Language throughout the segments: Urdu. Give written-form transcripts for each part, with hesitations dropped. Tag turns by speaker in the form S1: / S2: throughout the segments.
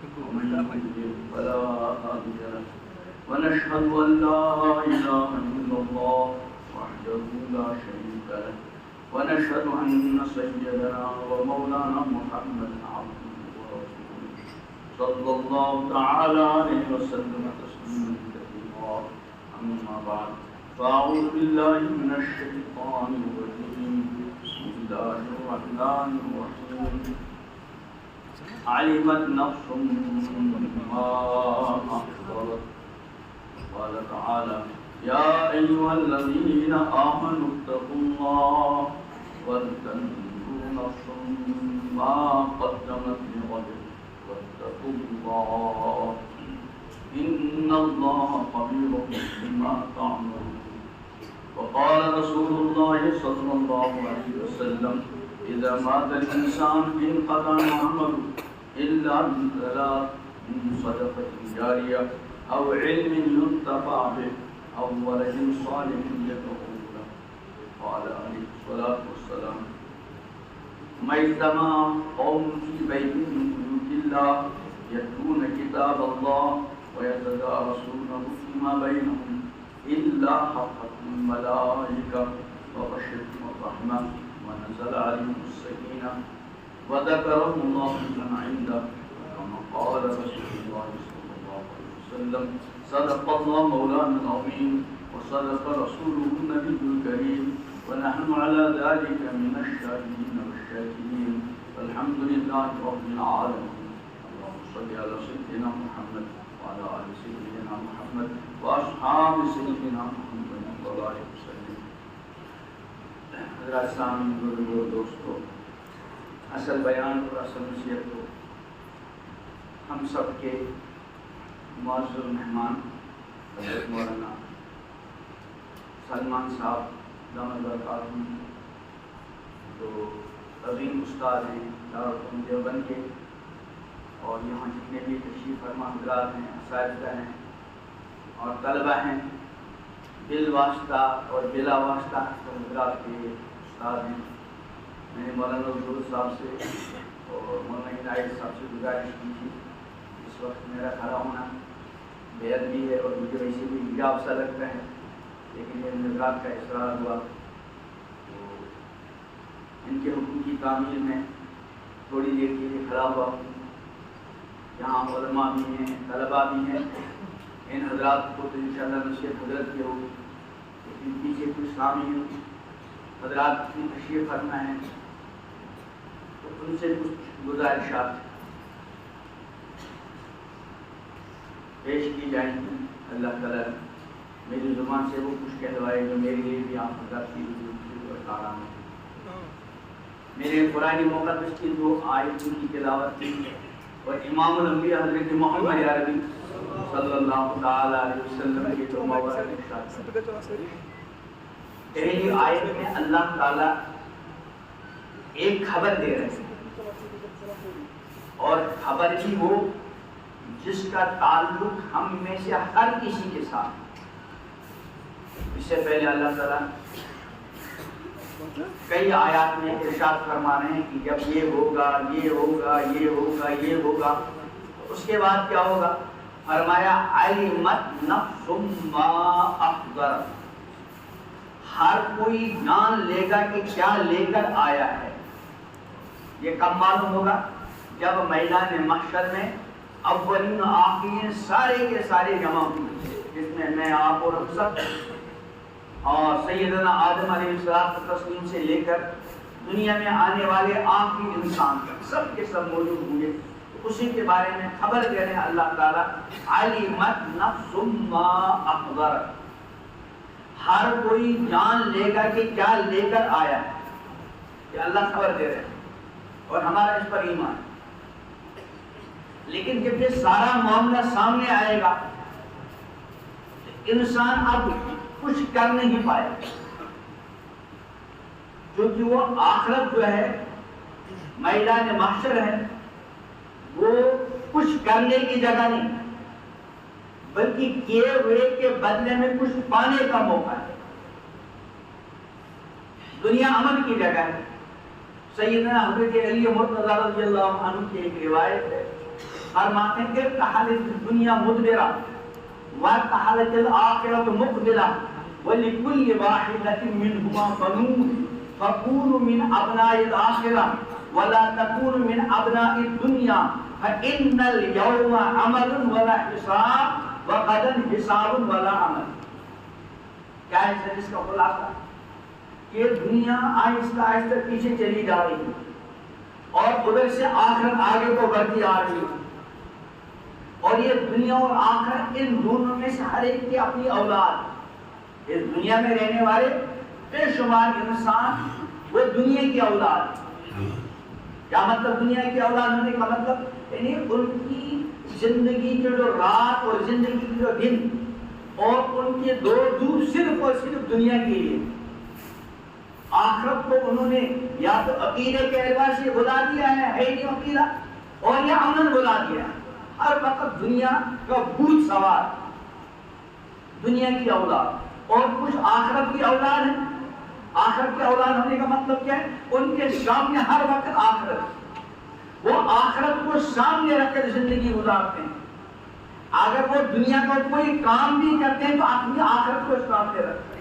S1: ومن يضلل فلا هادي له ونشهد أن لا إله إلا الله وحده لا شريك له ونشهد أن سيدنا ومولانا محمدا عبده ورسوله صلى الله تعالى عليه وسلم تسليما كثيرا أما بعد فأعوذ بالله من الشيطان الرجيم بسم الله الرحمن الرحيم علمت نفس ما أحضرت قال تعالى يا أيها الذين آمنوا اتقوا الله ولتنظر نفس ما قدمت لغد واتقوا الله إن الله خبير بما تعملون وقال رسول الله صلى الله عليه وسلم إذا مات الإنسان انقطع عمله إلا من ثلاث من صدقة جارية أو علم ينتفع به أو ولد صالح يدعو له قال عليه الصلاة والسلام ما اجتمع قوم في بيت من بيوت الله يتلون كتاب الله ويتدارسونه فيما بينهم إلا حفتهم الملائكة وغشيتهم الرحمة ونزل عليهم السكينة وذكرهم الله من عنده كما قال رسول الله صلى الله عليه وسلم صدق الله مولانا العظيم وصدق رسوله النبي الكريم ونحن على ذلك من الشاهدين والشاكرين والحمد لله رب العالمين اللهم صل على سيدنا محمد وعلى آل سيدنا محمد وأصحاب سيدنا محمد صلى الله عليه وسلم. حضرات سامعین بزرگوں دوستو، اصل بیان اور اصل نصیحت کو ہم سب کے معزز مہمان حضرت مولانا سلمان صاحب دامت برکاتہ جو عظیم استاد ہیں دارالعلوم دیوبند کے، اور یہاں جتنے بھی تشریف فرما حضرات ہیں، اساتذہ ہیں اور طلبہ ہیں، بالواسطہ اور بلا واسطہ حضرات کے استاد ہیں. میں نے مولانا حضور صاحب سے اور مولانا عنایت صاحب سے گزارش کی تھی، اس وقت میرا کھڑا ہونا بے ادبی ہے اور مجھے ویسے بھی حجاب سا لگتا ہے، لیکن یہ حضرات کا اصرار ہوا تو ان کے حکم کی تعمیل میں تھوڑی دیر کے لیے کھڑا ہوا ہوں. یہاں علماء بھی ہیں، طلباء بھی ہیں، ان حضرات کو تو انشاءاللہ نصیحت حضرت کی ہوگی، لیکن پیچھے کچھ سامعین حضرات کی تشریف فرما ہے تو ان سے کچھ گزارشات پیش کی جائیں گی. اللہ تعالیٰ میری زبان سے وہ کچھ کہلوائے جو میرے لیے بھی آپ حضرات کی کارآمد ہے. میرے قرآن مقدس کی دو آیتوں کی تلاوت کی اور امام الانبیاء حضرت محمد عربی صلی اللہ تعالی علیہ وسلم کے جو مبارک ارشاد ہیں. پہلی آیت میں اللہ تعالیٰ ایک خبر دے رہے ہیں، اور خبر ہی وہ جس کا تعلق ہم میں سے ہر کسی کے ساتھ. اس سے پہلے اللہ تعالیٰ کئی آیات میں ارشاد فرما رہے ہیں کہ جب یہ ہوگا یہ ہوگا یہ ہوگا یہ ہوگا، اس کے بعد کیا ہوگا؟ فرمایا علمت نفس ما احضرت، ہر کوئی جان لے گا کہ کیا لے کر آیا ہے. یہ کب معلوم ہوگا؟ جب میدان محشر میں اولین و آخرین سارے کے سارے جمع ہوں گے، جس میں میں آپ اور ہم سب اور سیدنا آدم علیہ السلام سے لے کر دنیا میں آنے والے آخری انسان تک سب کے سب موجود ہوں گے. اسی کے بارے میں خبر دے رہے ہیں اللہ تعالیٰ علمت نفس ما احضرت، ہر کوئی جان لے گا کہ کیا لے کر آیا ہے. یہ اللہ خبر دے رہے ہیں اور ہمارا اس پر ایمان ہے. لیکن جب یہ سارا معاملہ سامنے آئے گا انسان اب کچھ کر نہیں پائے، کیونکہ وہ آخرت جو ہے میدان محشر ہے، وہ کچھ کرنے کی جگہ نہیں بلکہ کیے ہوئے کے بدلے میں کچھ پانے کا موقع ہے. دنیا امن کی جگہ ہے. سیدنا حضرت علی مرتضی رضی اللہ عنہ کی ایک روایت ہے فرماتے ہیں کہ ارتحلت الدنیا مدبرہ وارتحلت الآخرۃ مقبلہ ولکل واحدۃ منہما بنون فکونوا من ابناء الآخرہ ولا تکونوا من ابناء الدنیا فإن اليوم عمل ولا حساب وغدا حساب ولا عمل. کیا ہے اس کا خلاصہ؟ یہ دنیا آہستہ آہستہ پیچھے چلی جا رہی ہے اور ادھر سے آخرت آگے کو بڑھتی آ رہی ہے. اور یہ دنیا اور آخرت ان دونوں میں سے ہر ایک کی اپنی اولاد. اس دنیا میں رہنے والے بے شمار انسان وہ دنیا کی اولاد. کیا مطلب دنیا کی اولاد ہونے کا مطلب؟ یعنی ان کی زندگی کے جو رات اور زندگی کے جو دن اور ان کے دور صرف اور صرف دنیا کے لیے. آخرت کو انہوں نے یا تو عقیدے کے اعتبار سے بلا دیا ہے نہیں عقیدہ، اور یا امن بلا دیا. ہر وقت دنیا کا بھوت سوار، دنیا کی اولاد. اور کچھ آخرت کی اولاد ہے. آخرت کی اولاد ہونے کا مطلب کیا ہے؟ ان کے سامنے ہر وقت آخرت، وہ آخرت کو سامنے رکھ کر زندگی گزارتے ہیں. اگر وہ دنیا کا کوئی کام بھی کرتے ہیں تو اپنی آخرت کو سامنے رکھتے ہیں.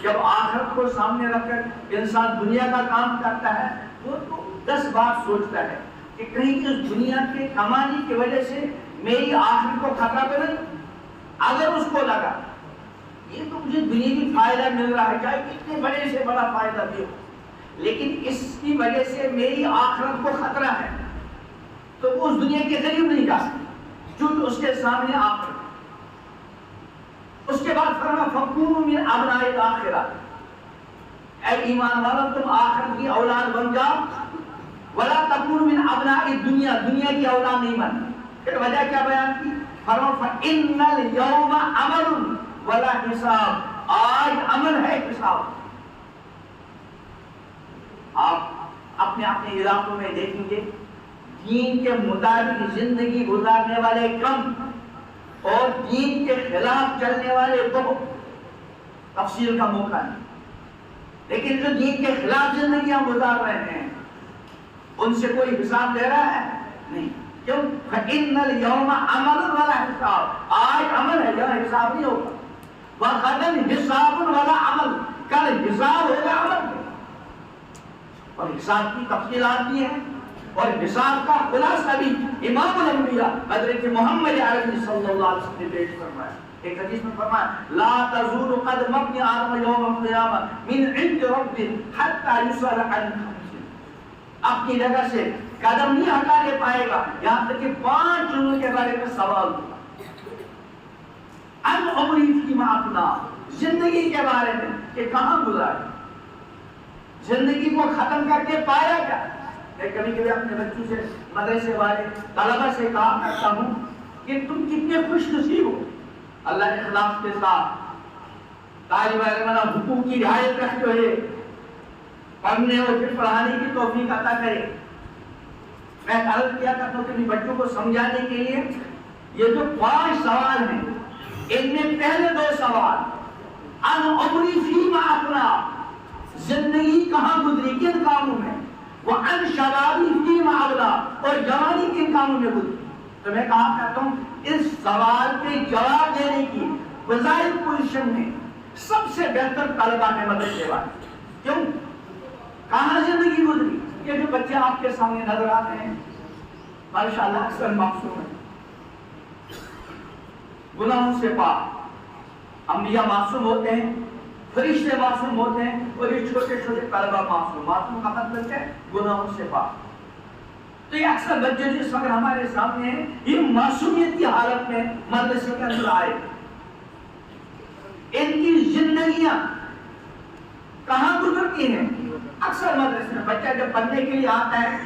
S1: جب آخرت کو سامنے رکھ کر انسان دنیا کا کام کرتا ہے وہ تو 10 بار سوچتا ہے کہ کہیں اس دنیا کے کمانے کی وجہ سے میری آخرت کو خطرہ تو نہیں. اگر اس کو لگا یہ تو مجھے دنیا کی فائدہ مل رہا ہے، چاہے کتنے بڑے سے بڑا فائدہ بھی ہو، لیکن اس کی وجہ سے میری آخرت کو خطرہ ہے، تو وہ اس دنیا کے قریب نہیں جا سکتی چونکہ اس کے سامنے آخرت. اس کے بعد فرمایا فکونوا من ابناء الآخرہ، اے ایمان والو تم آخرت کی اولاد بن جاؤ. ولا تکونوا من ابناء الدنیا، دنیا کی اولاد نہیں بن. پھر وجہ کیا بیان کی؟ فرمایا فإن اليوم عمل ولا حساب، آج عمل ہے حساب. آپ اپنے اپنے علاقوں میں دیکھیں گے دین کے مطابق زندگی گزارنے والے کم اور دین کے خلاف چلنے والے بہت. تفصیل کا موقع نہیں، لیکن جو دین کے خلاف زندگیاں گزار رہے ہیں ان سے کوئی حساب دے رہا ہے؟ نہیں. کیوں؟ فإن اليوم عمل ولا حساب، آج عمل ہے جہاں حساب نہیں ہوگا. وغدا حساب ولا عمل، کل حساب ہوگا عمل میں. اور حساب کی تفصیلات بھی ہیں اور حساب کا خلاصہ بھی امام الانبیاء حضرت محمد عربی صلی اللہ علیہ وسلم نے پیش فرمایا. ایک حدیث میں فرمایا لا تزول قدم ابن آدم یوم القیامہ من عند رب حتی یسأل عن خمس. اپنی جگہ سے قدم نہیں ہٹانے پائے گا یہاں تک کہ 5 چیزوں کے بارے میں سوال ہوگا. ان عمری فیما افنا، زندگی کے بارے میں کہ کہاں گزاری، زندگی کو ختم کر کے پایا کیا. میں کبھی کبھی اپنے بچوں سے مدرسے والے طلبہ سے کہا کرتا ہوں کہ تم کتنے خوش نصیب ہو، اللہ اخلاص کے ساتھ طالب علمانہ حقوق کی رعایت رکھتے ہوئے پڑھنے اور پھر پڑھانے کی توفیق عطا کرے. میں عرض کیا کرتا ہوں کہ بچوں کو سمجھانے کے لیے یہ جو 5 سوال ہیں ان میں پہلے 2 سوال ان عمری فیما افنا، زندگی کہاں گزری کن کاموں میں، وہ ان شبابی فیما ابلا، اور جوانی کن کاموں میں گزری. تو میں کہا کرتا ہوں اس سوال کے جواب دینے کی وظائف پوزیشن میں سب سے بہتر طلبہ ہے مدرسے والے. کیوں؟ کہاں زندگی گزری. یہ جو بچے آپ کے سامنے نظر آتے ہیں ماشاءاللہ اکثر معصوم ہیں، گناہوں سے پاک. انبیاء معصوم ہوتے ہیں، فرشتے معصوم ہوتے ہیں، اور یہ چھوٹے چھوٹے طلبہ معصوم. معصوم کا مطلب ہے گناہوں سے پاک. تو یہ اکثر بچے جو اس وقت ہمارے سامنے ہیں یہ معصومیت کی حالت میں مدرسے کے اندر آئے. ان کی زندگیاں کہاں گزرتی ہیں؟ اکثر مدرسے میں بچہ جب پڑھنے کے لیے آتا ہے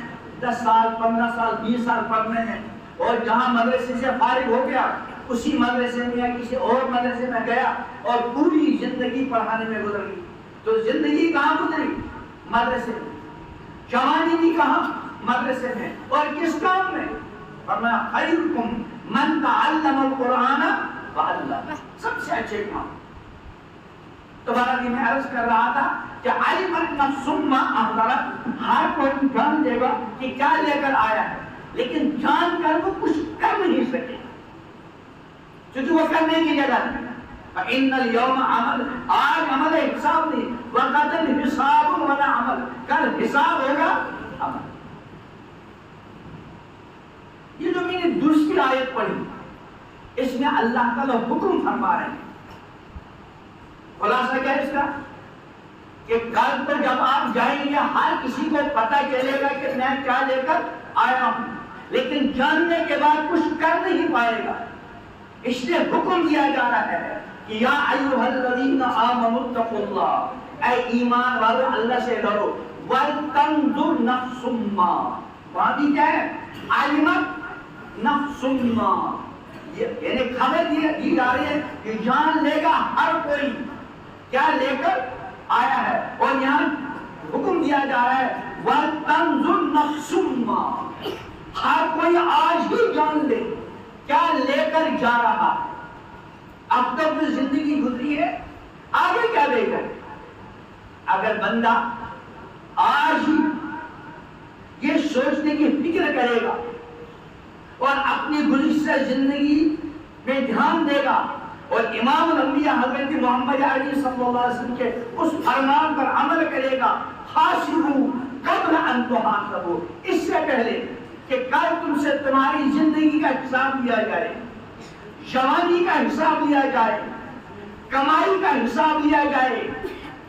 S1: 10 سال 15 سال 20 سال پڑھنے ہیں، اور جہاں مدرسے سے فارغ ہو گیا اسی مدرسے میں یا کسی اور مدرسے میں گیا اور پوری زندگی پڑھانے میں گزر گئی. تو زندگی کہاں گزری؟ مدرسے میں. جوانی بھی کہاں؟ مدرسے میں. اور کس کام میں؟ فرمایا خیرکم من تعلم القرآن وعلمہ، سب سے اچھے کام. تمہارا بھی میں عرض کر رہا تھا کہ علمت نفس ما احضرت، ہر کوئی جان دے گا کہ کیا لے کر آیا ہے. لیکن جان کر وہ کچھ کر نہیں سکے کیونکہ وہ کرنے کی جگہ نہیں. فَإِنَّ الْيَوْمَ عمل، آج عمل حساب نہیں، وَغَدًا حِسَابٌ وَلَا عمل، کل حساب ہوگا عمل. یہ جو میں نے دوسری آیت پڑھی اس میں اللہ تعالیٰ حکم فرما رہے ہیں. خلاصہ کیا ہے اس کا کہ کل کو جب آپ جائیں گے ہر کسی کو پتہ چلے گا کہ میں کیا لے کر آیا ہوں، لیکن جاننے کے بعد کچھ کر نہیں پائے گا. اس لیے حکم دیا جا رہا ہے کہ یا ایھا الذین آمنوا اتقوا اللہ، اے ایمان والو اللہ سے ڈرو. وَلْتَنظُرْ نَفْسٌ مَّا، وہاں بھی کیا ہے؟ عَلِمَتْ نَفْسٌ مَّا، یعنی خبر دی جا رہی ہے کہ جان لے گا ہر کوئی کیا لے کر آیا ہے. اور یہاں حکم دیا جا رہا ہے وَلْتَنظُرْ نَفْسٌ مَّا، ہر کوئی آج ہی جان لے کیا لے کر جا رہا. اب تک جو زندگی گزری ہے آگے کیا لے کر. اگر بندہ آج ہی یہ سوچنے کی فکر کرے گا اور اپنی گزشتہ زندگی میں دھیان دے گا اور امام الانبیاء حضرت محمد عربی صلی اللہ علیہ وسلم کے اس فرمان پر عمل کرے گا، حاسبوا قبل ان تحاسبوا، اس سے پہلے کہ کل تم سے تمہاری زندگی کا حساب لیا جائے، جوانی کا حساب لیا جائے، کمائی کا حساب لیا جائے،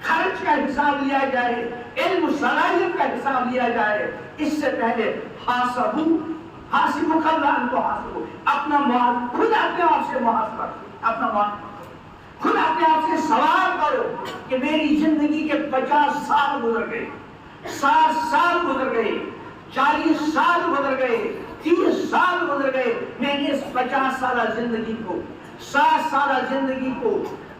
S1: خرچ کا حساب لیا جائے، علم و صلاحیت کا حساب لیا جائے، اس سے پہلے حاسبوا قبل ان تحاسبوا، اپنا خود اپنے آپ سے محاسبہ، اپنا خود اپنے آپ سے سوال کرو کہ میری زندگی کے 50 سال گزر گئے، 60 سال گزر گئے، 40 سال گزر گئے، 30 سال گزر گئے، میں نے اس 50 سالہ زندگی کو، 60 سالہ زندگی کو،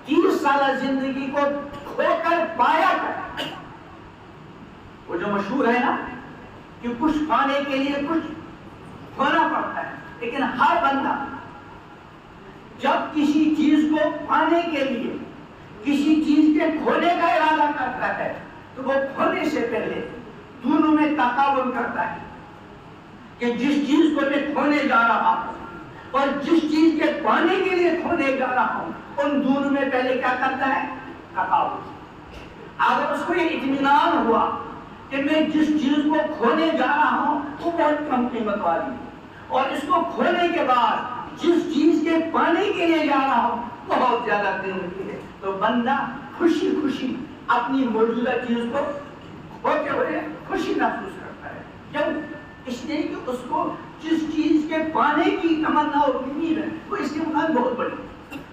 S1: 30 سالہ زندگی کو کھو کر پایا کر. وہ جو مشہور ہے نا کہ کچھ پانے کے لیے کچھ کھونا پڑتا ہے، لیکن ہر بندہ جب کسی چیز کو پانے کے لیے کسی چیز کے کھونے کا ارادہ کرتا ہے تو وہ کھونے سے پہلے دونوں میں تقابل کرتا ہے کہ جس چیز کو میں کھونے جا رہا ہوں اور جس چیز کے پانے کے لیے کھونے جا رہا ہوں، ان دونوں میں پہلے کیا کرتا ہے؟ تقابل. اگر اس کو یہ اطمینان ہوا کہ میں جس چیز کو کھونے جا رہا ہوں وہ بہت کم قیمت والی ہے اور اس کو کھونے کے بعد جس چیز کے پانے کے لیے جا رہا ہوں بہت زیادہ قیمت ہے، تو بندہ خوشی خوشی اپنی موجودہ چیز کو کھوتے ہوئے خوشی محسوس کرتا ہے. کیوں؟ اس لیے کہ اس کو جس چیز کے پانے کی تمنا اور امید ہے وہ اس کے مقابلے بہت بڑی.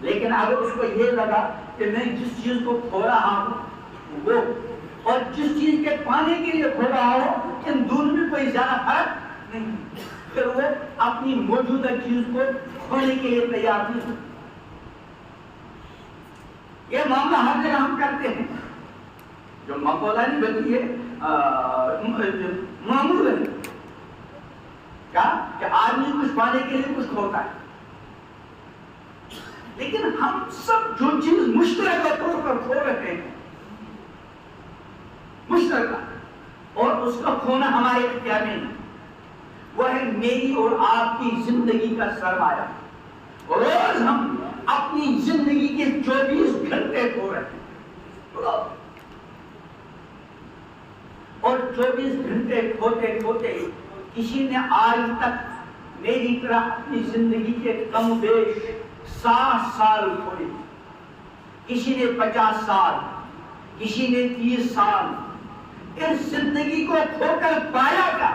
S1: لیکن اگر اس کو یہ لگا کہ میں جس چیز کو کھو رہا ہوں وہ اور جس چیز کے پانے کے لیے کھو رہا ہوں ان دونوں میں کوئی زیادہ فرق نہیں، پھر وہ اپنی موجودہ چیز کو کھونے کے لیے تیار نہیں. یہ معاملہ ہر جگہ ہم کرتے ہیں، جو مقولہ نہیں بلکہ یہ معمول ہے کیا کہ آدمی کچھ پانے کے لیے کچھ کھوتا ہے. لیکن ہم سب جو چیز مشترکہ طور پر کھو رہے ہیں مشترکہ، اور اس کا کھونا ہمارے اختیار میں نہیں، وہ ہے میری اور آپ کی زندگی کا سرمایہ. روز ہم اپنی زندگی کے 24 گھنٹے کھو رہے ہیں اور 24 گھنٹے کھوتے کھوتے کسی نے آج تک میری طرح اپنی زندگی کے کم بیش 60 سال کھوئے، کسی نے 50 سال، کسی نے 30 سال. اس زندگی کو کھو کر پایا کیا؟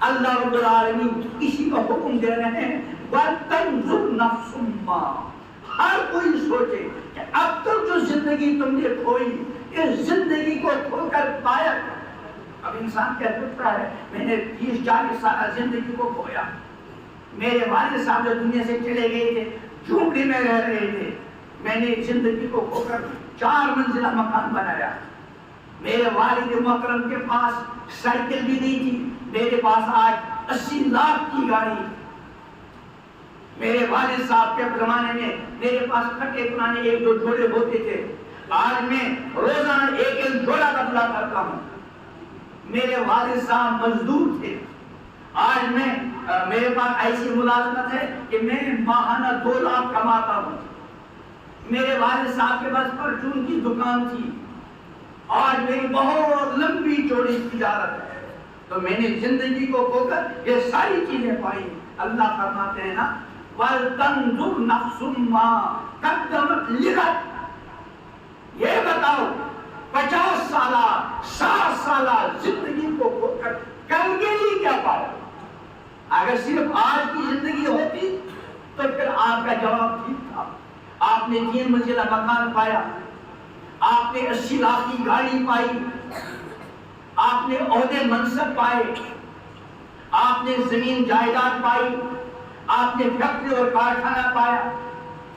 S1: اللہ رب العالمین اسی کا حکم دے رہے ہیں وَلْتَنظُرْ نَفْسٌ مَّا، ہر کوئی سوچے کہ اب تک جو زندگی تم نے کھوئی اس زندگی کو کھو کر پایا کیا. اب انسان کیا سوچتا ہے میں نے 30-40 سالہ زندگی کو کھویا، میرے والد صاحب جو دنیا سے چلے گئے تھے جھونپڑی میں رہ رہے تھے، میں نے زندگی کو کھو کر 4 منزلہ مکان بنایا. میرے والد محترم کے پاس سائیکل بھی نہیں تھی، میرے پاس آج 80 لاکھ کی گاڑی. میرے والد صاحب کے زمانے میں میرے پاس کھٹے پرانے 1-2 جوڑے ہوتے تھے، آج میں روزانہ 1 جوڑا بدلا کرتا ہوں. میرے والد صاحب مزدور تھے، آج میں میرے پاس ایسی ملازمت ہے کہ میں ماہانہ 2 لاکھ کماتا ہوں. میرے والد صاحب کے پاس پرچون کی دکان تھی. آج میری بہت لمبی چوڑی تجارت ہے. تو میں نے زندگی کو کھو کر یہ ساری چیزیں پائی. اللہ فرماتے ہیں نا وَلْتَنْظُرْ نَفْسٌ مَا قَدَّمَتْ لِغَدٍ. یہ بتاؤ 50 سالہ 60 سالہ زندگی کو کھو کر کل کے لیے کیا پایا؟ اگر صرف آج کی زندگی ہوتی تو پھر آپ کا جواب ٹھیک تھا. آپ نے 3 منزلہ مکان پایا, آپ نے 80 لاکھ کی گاڑی پائی, آپ نے عہدے منصب پائے, آپ نے زمین جائیداد پائی, آپ نے فیکٹری اور کارخانہ پایا.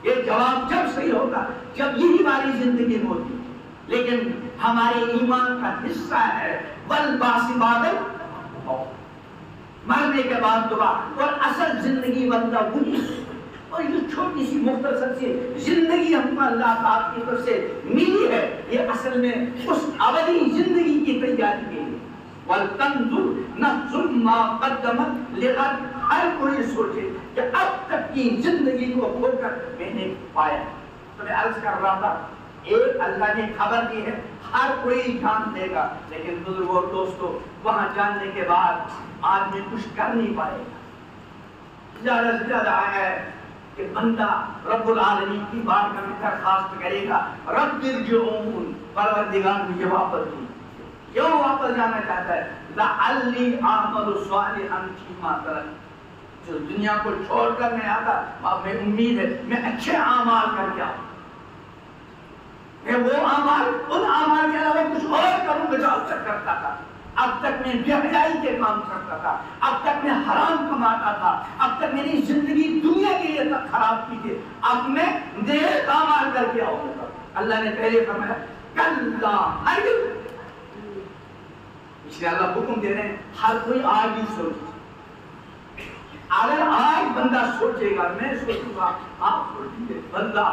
S1: یہ جواب جب صحیح ہوگا جب یہی والی زندگی ہوتی. لیکن ہمارے ایمان کا حصہ ہے والبعث بعد الموت, مرنے کے بعد دوبارہ. اور اصل زندگی بندہ وہی ہے. اور یہ چھوٹی سی مختصر سی زندگی ہم کو اللہ تعالیٰ کی طرف سے ملی ہے, یہ اصل میں اس ابدی زندگی کی تیاری کے لیے. وَلْتَنْظُرْ نَفْسٌ مَا قَدَّمَتْ لِغَدٍ. ہر کوئی سوچے کہ اب تک کی زندگی کو کھو کر میں نے پایا. تو میں عرض کر رہا تھا ایک اللہ نے خبر دی ہے ہر کوئی جان لے گا, لیکن بزرگوں اور دوستوں وہاں جاننے کے بعد آدمی کچھ کر نہیں پائے گا. زیادہ سے زیادہ آیا ہے کہ بندہ رب العالمین کی بارگاہ میں درخواست کرے گا رب ارجعون, پروردگار مجھے واپس دی. کیوں واپس جانا چاہتا ہے؟ لعلی اعمل صالحا فیما ترکت. جو دنیا کو چھوڑ کر میں آتا میں امید ہے میں اچھے اعمال کر کے آؤں, میں وہ اعمال ان اعمال کے علاوہ کچھ اور کروں گا جو اب تک کرتا تھا. اب تک میں بے حیائی کے کام کرتا تھا, اب تک میں حرام کماتا تھا, اب تک میری زندگی دنیا کے لیے تک خراب کی تھی, اب میں نیک اعمال کر کے آؤں گا. اللہ نے پہلے فرمایا کلا ہرگز. اس لیے اللہ حکم دے رہے ہیں ہر کوئی آج ہی سوچے. اگر آج بندہ سوچے گا, میں سوچوں گا, آپ سوچیں گے, بندہ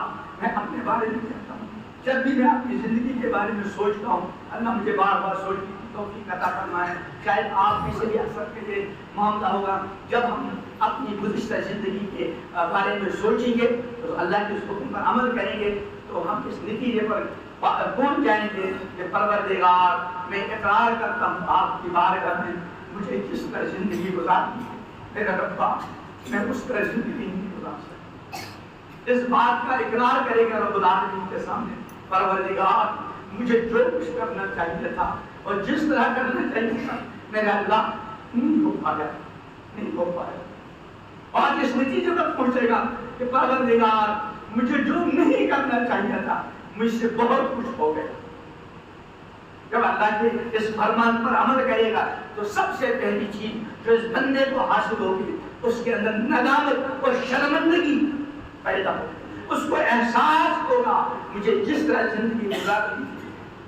S1: میں اپنے بارے میں کہتا ہوں جب بھی میں اپنی زندگی کے بارے میں سوچتا ہوں اللہ مجھے بار بار سوچنے کی توفیق عطا فرمائے. شاید آپ بھی سے بھی اکثر کے لیے معاملہ ہوگا جب ہم اپنی گزشتہ زندگی کے بارے میں سوچیں گے تو اللہ کے اس حکم پر عمل کریں گے تو ہم اس نتیجے پر پہنچ جائیں گے کہ پروردگار میں اقرار کرتا ہوں آپ کی بارگاہ میں مجھے جس طرح زندگی گزارنی ہے میرا ربا میں اس طرح زندگی نہیں گزار سکتا. اس بات کا اقرار کرے گا رب العالمین کے سامنے پروردگار مجھے جو کچھ کرنا چاہیے تھا اور جس طرح کرنا چاہیے تھا میرا اللہ نہیں ہو پایا. اور اس نتیجے پر پہنچے گا کہ پروردگار مجھے جو نہیں کرنا چاہیے تھا مجھ سے بہت کچھ ہو گیا. جب اللہ کے اس فرمان پر عمل کرے گا تو سب سے پہلی چیز جو اس بندے کو حاصل ہوگی اس کے اندر ندامت اور شرمندگی پیدا ہوگی. اس کو احساس ہوگا مجھے جس طرح زندگی گزارنی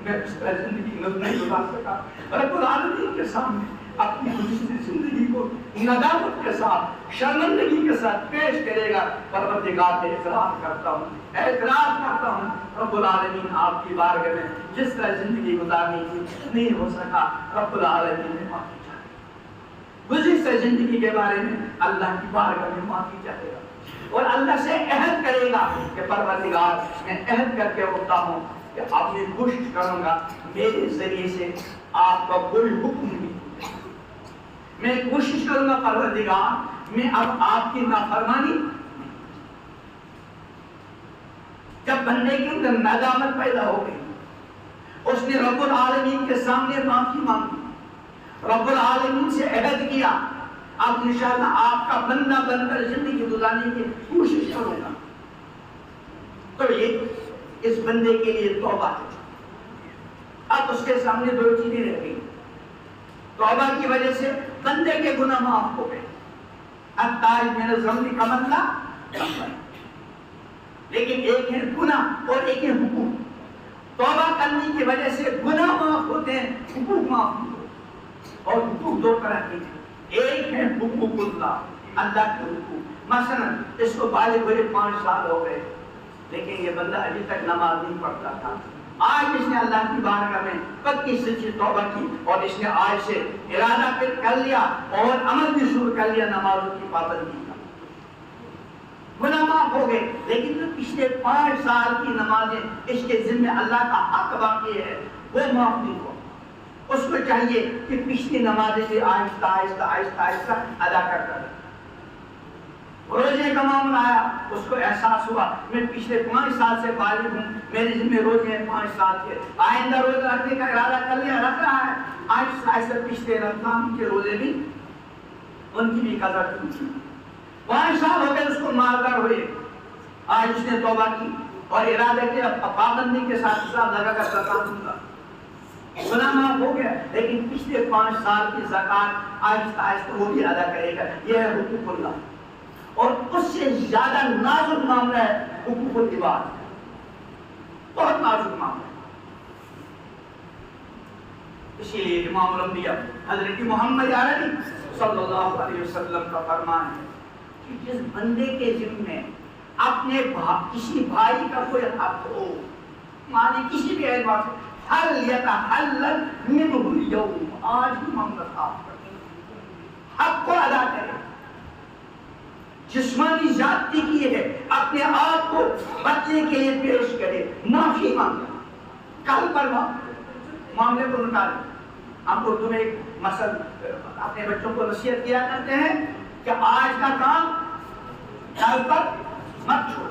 S1: میں اس طرح زندگی نہیں گزار سکا. رب العالمین کے سامنے اپنی گزشتہ زندگی کو ندامت کے ساتھ شرمندگی کے ساتھ پیش کرے گا. پروردگار میں اقرار کرتا ہوں رب العالمین آپ کی بارگاہ میں جس طرح زندگی گزارنی تھی نہیں ہو سکا. رب العالمین نے معافی چاہے گزشتہ زندگی کے بارے میں اللہ کی بارگاہ میں معافی چاہے گا اور اللہ سے عہد کرے گا کہ پروردگار میں عہد کر کے ہوتا ہوں کہ آپ نے کوشش کروں گا میرے ذریعے سے آپ کا کوئی حکم نہیں. میں کوشش کروں گا پروردگار میں اب آپ کی نافرمانی. جب بندے کے اندر ندامت پیدا ہو گئی اس نے رب العالمین کے سامنے معافی مانگی, رب العالمین سے عہد کیا اب انشاءاللہ آپ کا بندہ بن کر زندگی گزارنے کی کوشش کروں گا. تو یہ اس بندے کے لیے توبہ ہے. اب اس کے سامنے 2 چیزیں رہ گئی. توبہ کی وجہ سے بندے کے گناہ معاف ہو گئے. التائب من الذنب کمن لا ذنب. لیکن ایک ہے گناہ اور ایک ہے حقوق. توبہ کرنے کی وجہ سے گناہ معاف ہوتے ہیں, حقوق معاف نہیں ہوتے. اور حقوق 2 طرح کے ہیں. ایک ہے حقوق اللہ کے حقوق. مثلا اس کو بالغ ہوئے 5 سال ہو گئے لیکن یہ بندہ ابھی تک نماز نہیں پڑھتا تھا. آج اس نے اللہ کی بارگاہ میں پکی سچی توبہ کی اور اس نے آج سے ارادہ کر لیا اور عمل بھی شروع کر لیا نمازوں کی پابندی کا، گناہ معاف ہو گئے، لیکن جو پچھلے 5 سال کی نمازیں اس کے ذمہ اللہ کا حق باقی ہے وہ معاف نہیں ہوا۔ اس کو چاہیے کہ پچھلی نمازیں بھی آہستہ آہستہ آہستہ آہستہ ادا کرتا رہے۔ روزے کا معاملہ آیا، اس کو احساس ہوا میں پچھلے 5 سال سے بالغ ہوں، میرے ذمہ روزے ہیں 5 سال کے، آئندہ روزہ رکھنے کا ارادہ کر لیا، رکھ رہا ہے۔ آج ایسے پچھلے رمضان کے روزے بھی ان کی بھی قدر کی، 5 سال ہو گئے اس کو مالدار ہوئے، آج اس نے توبہ کی اور ارادہ کیا پابندی کے ساتھ حساب لگا کر زکات دوں گا، گناہ معاف ہو گیا، لیکن پچھلے 5 سال کی زکات آہستہ آہستہ وہ بھی ادا کرے گا۔ یہ ہے حقوق اللہ، اور اس سے زیادہ نازک معاملہ ہے حقوق العباد، بہت نازک معاملہ ہے۔ اسی لیے امام الانبیاء حضرت محمد عربی صلی اللہ علیہ وسلم کا فرمان ہے کہ جس بندے کے ذمہ اپنے کسی بھائی کا کوئی حق ہو، مانے کسی بھی اعتبار سے، حل یتحلل منہ اليوم، آج ہی معاملہ صاف کرے، حق کو ادا کرے، جسمانی زیادتی کی ہے اپنے آپ کو بچنے کے لیے پیش کرے، معافی مانگے، کل پر معاملے کو نکالے۔ ہم اردو میں ایک مثل اپنے بچوں کو نصیحت کیا کرتے ہیں کہ آج کا کام کل پر مت چھوڑ۔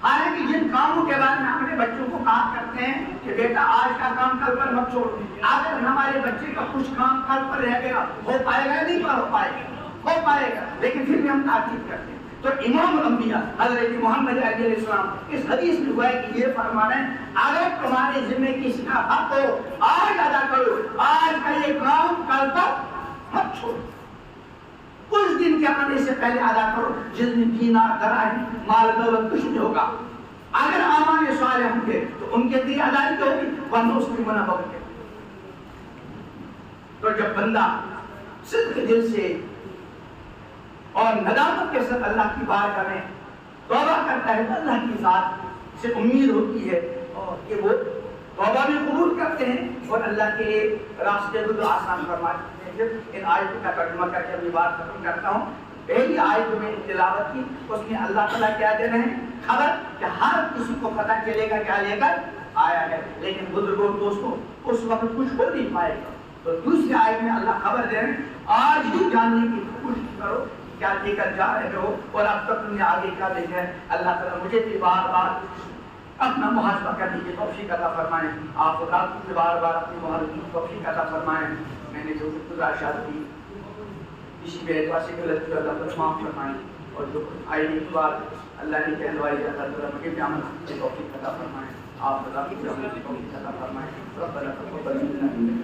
S1: حالانکہ جن کاموں کے بارے میں اپنے بچوں کو کہا کرتے ہیں کہ بیٹا آج کا کام کل پر مت چھوڑ، اگر ہمارے بچے کا کچھ کام کل پر رہ گیا ہو پائے گا نہیں پر ہو پائے گا، لیکن پھر بھی ہم تاکید کرتے ہیں۔ تو امام الانبیاء حضرت محمد علیہ السلام اس حدیث میں ہوا ہے کہ یہ فرمان ہے اگر تمہارے ذمہ کسی کا حق ہو آج ادا کرو، آج کا یہ کام کل پر مت چھوڑو، کچھ دن کے آنے سے پہلے ادا کرو، جس دن دینار دراہم مال دولت کچھ نہیں ہوگا، اگر اعمال صالح ہوں گے تو ان کے لیے ادائیگی ہوگی، ورنہ اس کی منع ہوگی۔ تو جب بندہ صدق دل سے اور ندامت کے ساتھ اللہ کی بارگاہ میں توبہ کرتا ہے تو اللہ کی ذات سے امید ہوتی ہے اور کہ وہ توبہ بھی قبول کرتے ہیں اور اللہ کے راستے کو جو آسان فرماتے ہیں۔ ان آیتوں کا ترجمہ کر کے اپنی بات ختم کرتا ہوں۔ پہلی آیت میں تلاوت کی، اس میں اللہ تعالیٰ کیا دے رہے ہیں؟ خبر کہ ہر کسی کو پتہ چلے گا کیا لے کر آیا ہے، لیکن بزرگوں دوستوں اس وقت کچھ ہو نہیں پائے گا۔ تو دوسری آیت میں اللہ خبر دے رہے ہیں آج ہی جاننے کی کوشش کرو کیا لے کر جا رہے ہو اور اب تک تم نے آگے کیا دیکھا ہے۔ اللہ تعالیٰ مجھے بھی بار بار اپنا محاسبہ کرنے کی توفیق عطا فرمائیں، آپ خدا کو بار بار اپنی محاسبہ کی توفیق عطا فرمائیں۔ میں نے جو گزارشات کی کسی بھی اعتبار سے غلطی کو اللہ پر معاف فرمائیں، اور جو آئے کی بات اللہ نے کہلوائی اللہ تعالیٰ مجھے بھی عمل کی توفیق عطا فرمائیں، آپ خدا کو عمل کی توفیق عطا فرمائیں۔ ربنا تقبل منا انک